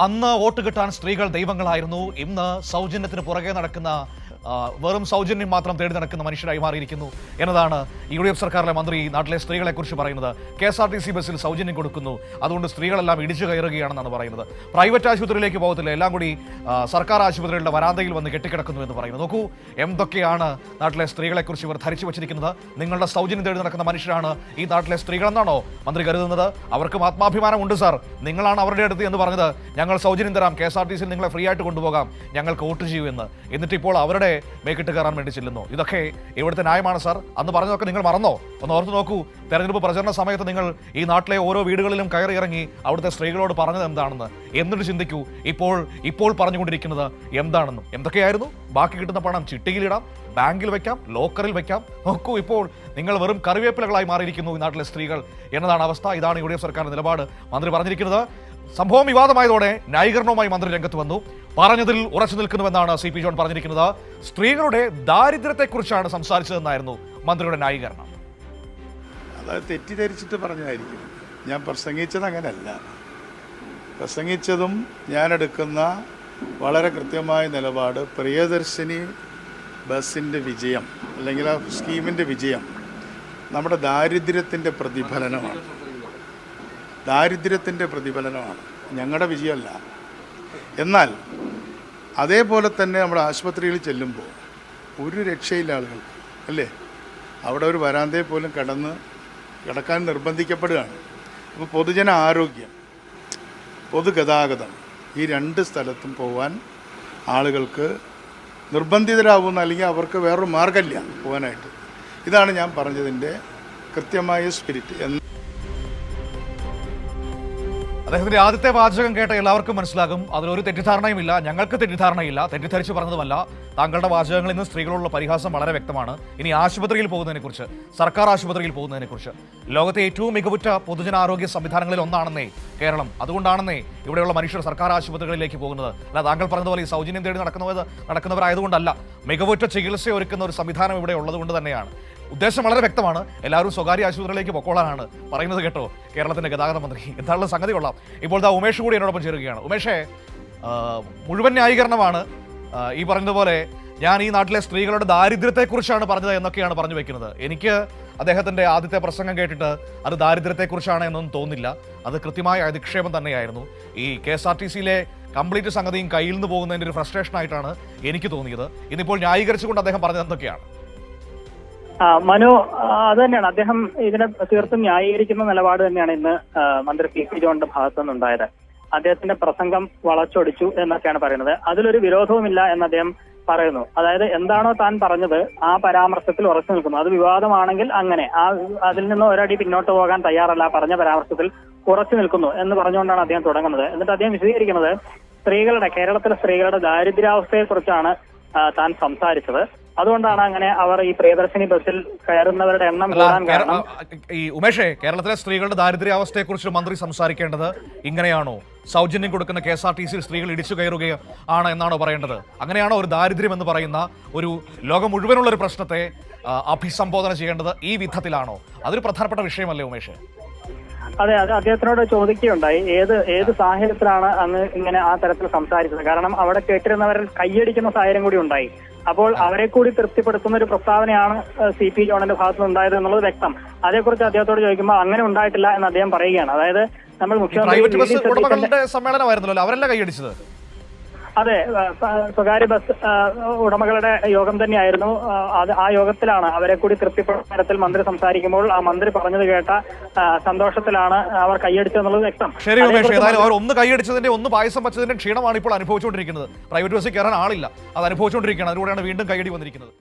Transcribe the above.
അന്ന് വോട്ട് കിട്ടാൻ സ്ത്രീകൾ ദൈവങ്ങളായിരുന്നു. ഇന്ന് സൗജന്യത്തിന് പുറകെ നടക്കുന്ന വെറും സൗജന്യം മാത്രം തേടി നടക്കുന്ന മനുഷ്യരായി മാറിയിരിക്കുന്നു എന്നതാണ് UDF സർക്കാരിലെ മന്ത്രി നാട്ടിലെ സ്ത്രീകളെക്കുറിച്ച് പറയുന്നത്. KSRTC ബസ്സിൽ സൗജന്യം കൊടുക്കുന്നു, അതുകൊണ്ട് സ്ത്രീകളെല്ലാം ഇടിച്ചു കയറുകയാണെന്നാണ് പറയുന്നത്. പ്രൈവറ്റ് ആശുപത്രിയിലേക്ക് പോകത്തില്ല, എല്ലാം കൂടി സർക്കാർ ആശുപത്രികളുടെ വരാന്തയിൽ വന്ന് കെട്ടിക്കിടക്കുന്നു എന്ന് പറയുന്നു. നോക്കൂ എന്തൊക്കെയാണ് നാട്ടിലെ സ്ത്രീകളെക്കുറിച്ച് ഇവർ ധരിച്ചു വച്ചിരിക്കുന്നത്. നിങ്ങളുടെ സൗജന്യം തേടി നടക്കുന്ന മനുഷ്യരാണ് ഈ നാട്ടിലെ സ്ത്രീകളെന്നാണോ മന്ത്രി കരുതുന്നത്? അവർക്കും ആത്മാഭിമാനമുണ്ട് സാർ. നിങ്ങളാണ് അവരുടെ അടുത്ത് എന്ന് പറഞ്ഞത് ഞങ്ങൾ സൗജന്യം തരാം, KSRTC നിങ്ങളെ ഫ്രീ ആയിട്ട് കൊണ്ടുപോകാം, ഞങ്ങൾക്ക് വോട്ട് ചെയ്യൂ എന്ന്. എന്നിട്ടിപ്പോൾ അവരുടെ മേക്കിട്ട് കയറാൻ വേണ്ടി ചെല്ലുന്നു. ഇതൊക്കെ ഇവിടുത്തെ ന്യായമാണ് സാർ? അന്ന് പറഞ്ഞതൊക്കെ നിങ്ങൾ മറന്നോ? ഒന്ന് ഓർത്ത് നോക്കൂ. തെരഞ്ഞെടുപ്പ് പ്രചരണ സമയത്ത് നിങ്ങൾ ഈ നാട്ടിലെ ഓരോ വീടുകളിലും കയറി ഇറങ്ങി അവിടുത്തെ സ്ത്രീകളോട് പറഞ്ഞത് എന്താണെന്ന് എന്നിട്ട് ചിന്തിക്കൂ. ഇപ്പോൾ പറഞ്ഞുകൊണ്ടിരിക്കുന്നത് എന്താണെന്നും. എന്തൊക്കെയായിരുന്നു? ബാക്കി കിട്ടുന്ന പണം ചിട്ടിയിലിടാം, ബാങ്കിൽ വെക്കാം, ലോക്കറിൽ വെക്കാം. നോക്കൂ, ഇപ്പോൾ നിങ്ങൾ വെറും കറിവേപ്പിലകളായി മാറിയിരിക്കുന്നു ഈ നാട്ടിലെ സ്ത്രീകൾ എന്നതാണ് അവസ്ഥ. ഇതാണ് UDF സർക്കാരിന്റെ നിലപാട്. മന്ത്രി പറഞ്ഞിരിക്കുന്നത്. സംഭവം വിവാദമായതോടെ ന്യായീകരണവുമായി മന്ത്രി രംഗത്ത് വന്നു. പറഞ്ഞതിൽ ഉറച്ചു നിൽക്കുന്നുവെന്നാണ് CP ജോൺ പറഞ്ഞിരിക്കുന്നത്. സ്ത്രീകളുടെ ദാരിദ്ര്യത്തെക്കുറിച്ചാണ് സംസാരിച്ചതെന്നായിരുന്നു മന്ത്രിയുടെ ന്യായീകരണം. അത് തെറ്റിദ്ധരിച്ചിട്ട് പറഞ്ഞതായിരിക്കും. ഞാൻ പ്രസംഗിച്ചത് അങ്ങനെയല്ല. പ്രസംഗിച്ചതും ഞാനെടുക്കുന്ന വളരെ കൃത്യമായ നിലപാട് പ്രിയദർശിനി ബസ്സിൻ്റെ വിജയം അല്ലെങ്കിൽ ആ സ്കീമിൻ്റെ വിജയം നമ്മുടെ ദാരിദ്ര്യത്തിൻ്റെ പ്രതിഫലനമാണ്. ഞങ്ങളുടെ വിജയമല്ല. എന്നാൽ അതേപോലെ തന്നെ നമ്മുടെ ആശുപത്രിയിൽ ചെല്ലുമ്പോൾ ഒരു രക്ഷയില്ല ആളുകൾക്ക്, അല്ലേ? അവിടെ ഒരു വരാന്തയിൽ പോലും കിടക്കാൻ നിർബന്ധിക്കപ്പെടുകയാണ്. അപ്പോൾ പൊതുജന ആരോഗ്യം, പൊതുഗതാഗതം, ഈ രണ്ട് സ്ഥലത്തും പോകാൻ ആളുകൾക്ക് നിർബന്ധിതരാകുന്ന, അല്ലെങ്കിൽ അവർക്ക് വേറൊരു മാർഗ്ഗമില്ല പോകാനായിട്ട്. ഇതാണ് ഞാൻ പറഞ്ഞതിൻ്റെ കൃത്യമായ സ്പിരിറ്റ്. അദ്ദേഹത്തിന്റെ ആദ്യത്തെ വാചകം കേട്ട എല്ലാവർക്കും മനസ്സിലാകും അതിലൊരു തെറ്റിദ്ധാരണയുമില്ല. ഞങ്ങൾക്ക് തെറ്റിദ്ധാരണയില്ല, തെറ്റിദ്ധരിച്ച് പറഞ്ഞതുമല്ല. താങ്കളുടെ വാചകങ്ങളിൽ നിന്ന് സ്ത്രീകളോടുള്ള പരിഹാസം വളരെ വ്യക്തമാണ്. ഇനി ആശുപത്രിയിൽ പോകുന്നതിനെക്കുറിച്ച്, സർക്കാർ ആശുപത്രിയിൽ പോകുന്നതിനെക്കുറിച്ച്, ലോകത്തെ ഏറ്റവും മികവുറ്റ പൊതുജനാരോഗ്യ സംവിധാനങ്ങളിൽ ഒന്നാണെന്നേ കേരളം. അതുകൊണ്ടാണെന്നേ ഇവിടെയുള്ള മനുഷ്യർ സർക്കാർ ആശുപത്രികളിലേക്ക് പോകുന്നത്. അല്ല താങ്കൾ പറഞ്ഞതുപോലെ ഈ സൗജന്യം തേടി നടക്കുന്നവരായതുകൊണ്ടല്ല, മികവുറ്റ ചികിത്സ ഒരുക്കുന്ന ഒരു സംവിധാനം ഇവിടെ ഉള്ളതുകൊണ്ട് തന്നെയാണ്. ഉദ്ദേശം വളരെ വ്യക്തമാണ്. എല്ലാവരും സ്വകാര്യ ആശുപത്രിയിലേക്ക് പൊക്കോളാനാണ് പറയുന്നത് കേട്ടോ കേരളത്തിന്റെ ഗതാഗത മന്ത്രി. എന്താണുള്ള സംഗതി കൊള്ളാം. ഇപ്പോൾ ഉമേഷ് കൂടി എന്നോടൊപ്പം ചേരുകയാണ്. ഉമേഷേ, മുഴുവൻ ന്യായീകരണമാണ്. ഈ പറഞ്ഞതുപോലെ ഞാൻ ഈ നാട്ടിലെ സ്ത്രീകളുടെ ദാരിദ്ര്യത്തെക്കുറിച്ചാണ് പറഞ്ഞത് എന്നൊക്കെയാണ് പറഞ്ഞു വെക്കുന്നത്. എനിക്ക് അദ്ദേഹത്തിന്റെ ആദ്യത്തെ പ്രസംഗം കേട്ടിട്ട് അത് ദാരിദ്ര്യത്തെക്കുറിച്ചാണ് എന്നൊന്നും തോന്നില്ല. അത് കൃത്യമായ അധിക്ഷേപം തന്നെയായിരുന്നു. ഈ KSRTCയിലെ കംപ്ലീറ്റ് സംഗതിയും കയ്യിൽ നിന്ന് പോകുന്നതിൻ്റെ ഒരു ഫ്രസ്ട്രേഷൻ ആയിട്ടാണ് എനിക്ക് തോന്നിയത്. ഇന്നിപ്പോൾ ന്യായീകരിച്ചുകൊണ്ട് അദ്ദേഹം പറഞ്ഞത് എന്തൊക്കെയാണ്? മനു, അത് തന്നെയാണ്. അദ്ദേഹം ഇതിനെ തീർത്തും ന്യായീകരിക്കുന്ന നിലപാട് തന്നെയാണ് ഇന്ന് മന്ത്രി CP ജോണിന്റെ ഭാഗത്തു നിന്നുണ്ടായത്. അദ്ദേഹത്തിന്റെ പ്രസംഗം വളച്ചൊടിച്ചു എന്നൊക്കെയാണ് പറയുന്നത്. അതിലൊരു വിരോധവുമില്ല എന്ന് അദ്ദേഹം പറയുന്നു. അതായത് എന്താണോ താൻ പറഞ്ഞത് ആ പരാമർശത്തിൽ ഉറച്ചു നിൽക്കുന്നു. അത് വിവാദമാണെങ്കിൽ അങ്ങനെ അതിൽ നിന്ന് ഒരടി പിന്നോട്ട് പോകാൻ തയ്യാറല്ല, പറഞ്ഞ പരാമർശത്തിൽ ഉറച്ചു നിൽക്കുന്നു എന്ന് പറഞ്ഞുകൊണ്ടാണ് അദ്ദേഹം തുടങ്ങുന്നത്. എന്നിട്ട് അദ്ദേഹം വിശദീകരിക്കുന്നത് കേരളത്തിലെ സ്ത്രീകളുടെ ദാരിദ്ര്യാവസ്ഥയെ കുറിച്ചാണ് താൻ സംസാരിച്ചത്. അതുകൊണ്ടാണ് അങ്ങനെ അവർ ഈ പ്രിയദർശിനി ബസ്സിൽ കയറുന്നവരുടെ എണ്ണം കൂടാൻ കാരണം. ഈ ഉമേഷേ, കേരളത്തിലെ സ്ത്രീകളുടെ ദാരിദ്ര്യാവസ്ഥയെക്കുറിച്ച് മന്ത്രി സംസാരിക്കേണ്ടത് ഇങ്ങനെയാണോ? സൗജന്യം കൊടുക്കുന്ന KSRTCയിൽ സ്ത്രീകൾ ഇടിച്ചു കയറുകയാണ് എന്നാണോ പറയേണ്ടത്? അങ്ങനെയാണോ ഒരു ദാരിദ്ര്യം എന്ന് പറയുന്ന ഒരു ലോകം മുഴുവനുള്ള ഒരു പ്രശ്നത്തെ അഭിസംബോധന ചെയ്യേണ്ടത്? ഈ വിധത്തിലാണോ? അതൊരു പ്രധാനപ്പെട്ട വിഷയമല്ലേ ഉമേഷ്? അതെ, അത് അദ്ദേഹത്തിനോട് ചോദിക്കുകയുണ്ടായി. ഏത് സാഹചര്യത്തിലാണ് അങ്ങ് ഇങ്ങനെ ആ തരത്തിൽ സംസാരിച്ചത്? കാരണം അവിടെ കേട്ടിരുന്നവരിൽ കൈയടിക്കുന്ന സാഹചര്യം കൂടി ഉണ്ടായി. അപ്പോൾ അവരെ കൂടി തൃപ്തിപ്പെടുത്തുന്ന ഒരു പ്രസ്താവനയാണ് CP ജോണിന്റെ ഭാഗത്തുനിന്ന് ഉണ്ടായത് എന്നുള്ളത് വ്യക്തം. അതേക്കുറിച്ച് അദ്ദേഹത്തോട് ചോദിക്കുമ്പോൾ അങ്ങനെ ഉണ്ടായിട്ടില്ല എന്ന് അദ്ദേഹം പറയുകയാണ്. അതായത് നമ്മൾ മുഖ്യമന്ത്രി സമ്മേളനമായിരുന്നല്ലോ, അവരല്ല കൈയടിച്ചത്. അതെ, സ്വകാര്യ ബസ് ഉടമകളുടെ യോഗം തന്നെയായിരുന്നു. ആ യോഗത്തിലാണ് അവരെ കൂടി തൃപ്തിപ്പെടുന്ന തരത്തിൽ മന്ത്രി സംസാരിക്കുമ്പോൾ ആ മന്ത്രി പറഞ്ഞത് കേട്ട സന്തോഷത്തിലാണ് അവർ കൈയടിച്ചതെന്നുള്ളത് വ്യക്തം. ശരി ഉമേഷ്, ഏതായാലും അവർ ഒന്ന് കൈയടിച്ചതിന്റെ ഒന്ന് പായസം വെച്ചതിന്റെ ക്ഷീണമാണ് ഇപ്പോൾ അനുഭവിച്ചുകൊണ്ടിരിക്കുന്നത്. പ്രൈവറ്റ് ബസ്സിൽ കയറാൻ ആളില്ല, അത് അനുഭവിച്ചുകൊണ്ടിരിക്കുകയാണ്. അതിലൂടെയാണ് വീണ്ടും കൈയടി വന്നിരിക്കുന്നത്.